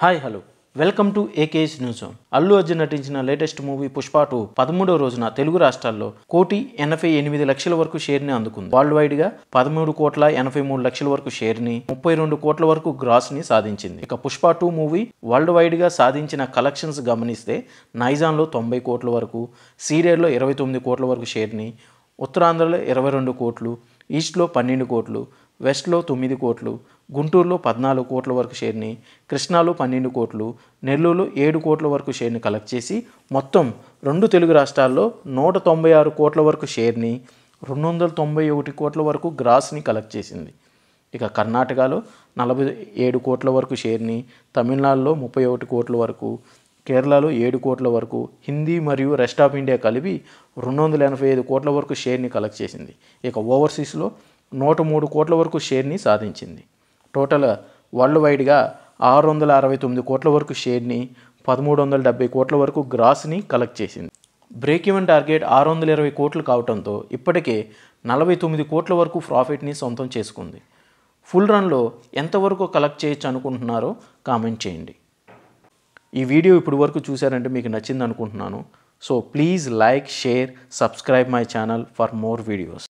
Hi hello welcome to AKS news zone. Allu Arjun నటించిన latest movie Pushpa 2 13వ రోజున తెలుగు రాష్ట్రాల్లో 1,88,00,000 వరకు షేర్ని అందుకుంది. వరల్డ్ వైడ్గా 13,83,00,000 వరకు షేర్ని, 32 కోట్ల వరకు గ్రాస్ని సాధించింది. ఇక పుష్ప 2 మూవీ వరల్డ్ వైడ్గా సాధించిన కలెక్షన్స్ గమనిస్తే నైజాంలో 90 కోట్ల వరకు, సీరియల్లో 29 కోట్ల వరకు షేర్ని, ఉత్తరాంధ్రలో 22 కోట్లు, ఈస్ట్లో 12 కోట్లు, వెస్ట్లో 9 కోట్లు, గుంటూరులో 14 కోట్ల వరకు షేర్ని, కృష్ణాలో 12 కోట్లు, నెల్లూరులో 7 కోట్ల వరకు షేర్ని కలెక్ట్ చేసి మొత్తం 2 తెలుగు రాష్ట్రాల్లో 196 కోట్ల వరకు షేర్ని, 291 కోట్ల వరకు గ్రాస్ని కలెక్ట్ చేసింది. ఇక కర్ణాటకలో 47 కోట్ల వరకు షేర్ని, తమిళనాడులో 31 కోట్ల వరకు, కేరళలో 7 కోట్ల వరకు, హిందీ మరియు రెస్ట్ ఆఫ్ ఇండియా కలిపి 285 కోట్ల వరకు షేర్ని కలెక్ట్ చేసింది. ఇక ఓవర్సీస్లో 103 కోట్ల వరకు షేర్ని సాధించింది. టోటల్ వరల్డ్ వైడ్గా 669 కోట్ల వరకు షేర్ని, 1370 కోట్ల వరకు గ్రాస్ని కలెక్ట్ చేసింది. బ్రేక్ ఈవెన్ టార్గెట్ 620 కోట్లు కావడంతో ఇప్పటికే 49 కోట్ల వరకు ప్రాఫిట్ని సొంతం చేసుకుంది. ఫుల్ రన్లో ఎంతవరకు కలెక్ట్ చేయొచ్చు అనుకుంటున్నారో కామెంట్ చేయండి. ఈ వీడియో ఇప్పుడు వరకు చూసారంటే మీకు నచ్చింది అనుకుంటున్నాను. So please like, share, subscribe my channel for more videos.